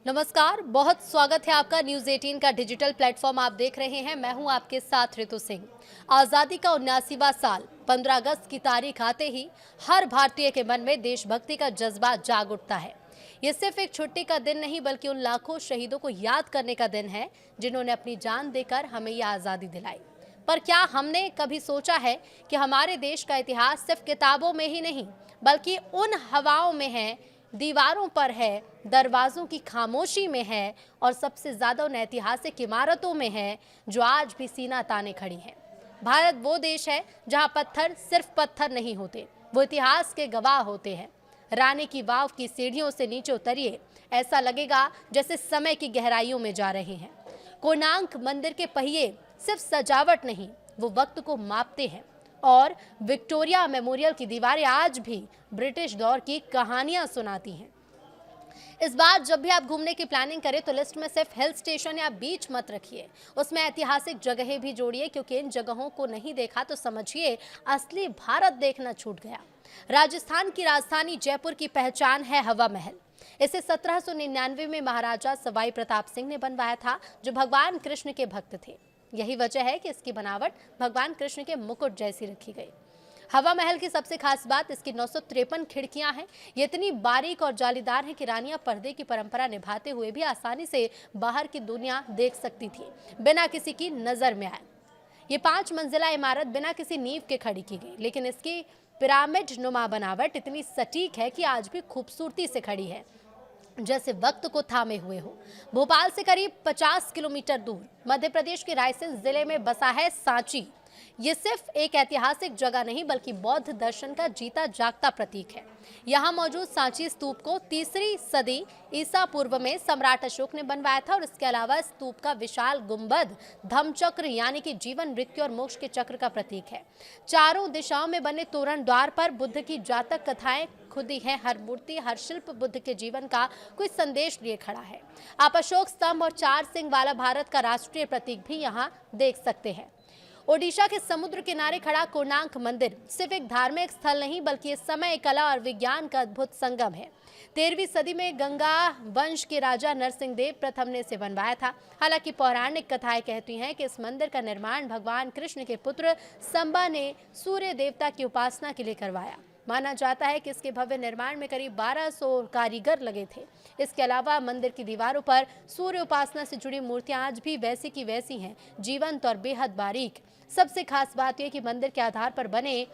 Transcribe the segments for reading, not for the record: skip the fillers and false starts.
नमस्कार, बहुत स्वागत है आपका न्यूज 18 का डिजिटल प्लेटफॉर्म आप देख रहे हैं। मैं हूं आपके साथ ऋतु सिंह। आजादी का 79वां साल 15 अगस्त की तारीख आते ही हर भारतीय के मन में देशभक्ति का जज्बा जाग उठता है। ये सिर्फ एक छुट्टी का दिन नहीं बल्कि उन लाखों शहीदों को याद करने का दिन है जिन्होंने अपनी जान देकर हमें ये आजादी दिलाई। पर क्या हमने कभी सोचा है कि हमारे देश का इतिहास सिर्फ किताबों में ही नहीं बल्कि उन हवाओं में है, दीवारों पर है, दरवाजों की खामोशी में है और सबसे ज्यादा उन ऐतिहासिक इमारतों में है जो आज भी सीना ताने खड़ी हैं। भारत वो देश है जहां पत्थर सिर्फ पत्थर नहीं होते, वो इतिहास के गवाह होते हैं। रानी की वाव की सीढ़ियों से नीचे उतरिए, ऐसा लगेगा जैसे समय की गहराइयों में जा रहे हैं। कोणार्क मंदिर के पहिए सिर्फ सजावट नहीं, वो वक्त को मापते हैं। और विक्टोरिया मेमोरियल की दीवारें आज भी ब्रिटिश दौर की कहानियां सुनाती हैं। इस बार जब भी आप घूमने की प्लानिंग करें तो लिस्ट में सिर्फ हिल स्टेशन या बीच मत रखिए, उसमें ऐतिहासिक जगहें भी जोड़िए, क्योंकि इन जगहों को नहीं देखा तो समझिए असली भारत देखना छूट गया। राजस्थान की राजधानी जयपुर की पहचान है हवा महल। इसे 1799 में महाराजा सवाई प्रताप सिंह ने बनवाया था, जो भगवान कृष्ण के भक्त थे। यही वजह है कि इसकी बनावट भगवान कृष्ण के मुकुट जैसी रखी गई। हवा महल की सबसे खास बात इसकी 953 खिड़कियां हैं। ये इतनी बारीक और जालीदार हैं कि रानियां पर्दे की परंपरा निभाते हुए भी आसानी से बाहर की दुनिया देख सकती थी, बिना किसी की नजर में आए। ये 5 मंजिला इमारत बिना किसी नींव के खड़ी की गई, लेकिन इसकी पिरामिड नुमा बनावट इतनी सटीक है कि आज भी खूबसूरती से खड़ी है, जैसे वक्त को थामे हुए हो। भोपाल से करीब 50 किलोमीटर दूर मध्य प्रदेश के रायसेन जिले में बसा है सांची। ये सिर्फ एक ऐतिहासिक जगह नहीं बल्कि बौद्ध दर्शन का जीता जागता प्रतीक है। यहाँ मौजूद सांची स्तूप को 3री सदी ईसा पूर्व में सम्राट अशोक ने बनवाया था, और इसके अलावा स्तूप का विशाल गुंबद धम्मचक्र यानी कि जीवन, मृत्यु और मोक्ष के चक्र का प्रतीक है। चारों दिशाओं में बने तोरण द्वार पर बुद्ध की जातक कथाएं खुदी है। हर मूर्ति, हर शिल्प बुद्ध के जीवन का कोई संदेश लिए खड़ा है। आप अशोक स्तंभ और 4 सिंह वाला भारत का राष्ट्रीय प्रतीक भी यहाँ देख सकते हैं। ओडिशा के समुद्र किनारे खड़ा कोणार्क मंदिर सिर्फ एक धार्मिक स्थल नहीं बल्कि इस समय कला और विज्ञान का अद्भुत संगम है। 13वीं सदी में गंगा वंश के राजा नरसिंह देव प्रथम ने इसे बनवाया था। हालांकि पौराणिक कथाएं कहती हैं कि इस मंदिर का निर्माण भगवान कृष्ण के पुत्र संबा ने सूर्य देवता की उपासना के लिए करवाया। माना जाता है कि इसके भव्य निर्माण में करीब 1200 कारीगर लगे थे। इसके अलावा मंदिर की दीवारों पर सूर्य उपासना से जुड़ी मूर्तियां आज भी वैसी की वैसी हैं, जीवंत और बेहद बारीक। सबसे खास बात यह कि मंदिर के आधार पर बने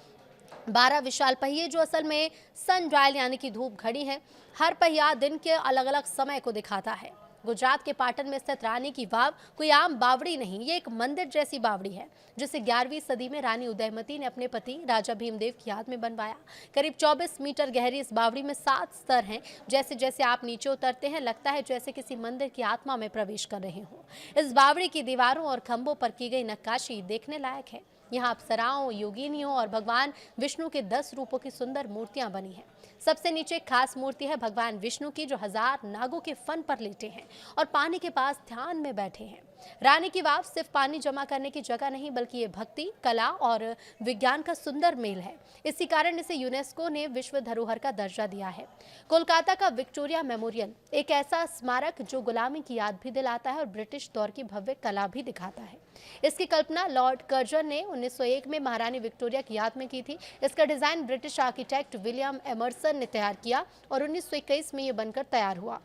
12 विशाल पहिए जो असल में सन डायल यानी कि धूप घड़ी हैं। हर पहिया दिन के अलग अलग समय को दिखाता है। गुजरात के पाटन में स्थित रानी की वाव कोई आम बावड़ी नहीं, ये एक मंदिर जैसी बावड़ी है जिसे 11वीं सदी में रानी उदयमती ने अपने पति राजा भीमदेव की याद में बनवाया। करीब 24 मीटर गहरी इस बावड़ी में 7 स्तर हैं। जैसे जैसे आप नीचे उतरते हैं लगता है जैसे किसी मंदिर की आत्मा में प्रवेश कर रहे हो। इस बावड़ी की दीवारों और खंभों पर की गई नक्काशी देखने लायक है। यहाँ अप्सराओं, योगिनियों और भगवान विष्णु के 10 रूपों की सुंदर मूर्तियां बनी हैं। सबसे नीचे एक खास मूर्ति है भगवान विष्णु की, जो 1000 नागों के फन पर लेटे हैं और पानी के पास ध्यान में बैठे हैं। रानी की वाव सिर्फ पानी जमा करने की जगह नहीं बल्कि ये भक्ति, कला और विज्ञान का सुंदर मेल है। इसी कारण इसे यूनेस्को ने विश्व धरोहर का दर्जा दिया है। कोलकाता का विक्टोरिया मेमोरियल एक ऐसा स्मारक जो गुलामी की याद भी दिलाता है और ब्रिटिश दौर की भव्य कला भी दिखाता है। इसकी कल्पना लॉर्ड कर्जन ने 1901 में महारानी विक्टोरिया की याद में की थी। इसका design British architect William Emerson ने तैयार किया और 1921 में ये बनकर तैयार हुआ।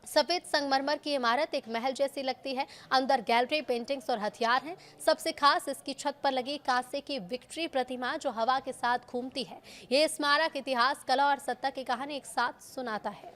सफेद संगमरमर की इमारत एक महल जैसी लगती है। अंदर गैलरी, पेंटिंग्स और हथियार हैं। सबसे खास इसकी छत पर लगी कांसे की विक्ट्री प्रतिमा जो हवा के साथ घूमती है। ये स्मारक इतिहास, कला और सत्ता की कहानी एक साथ सुनाता है।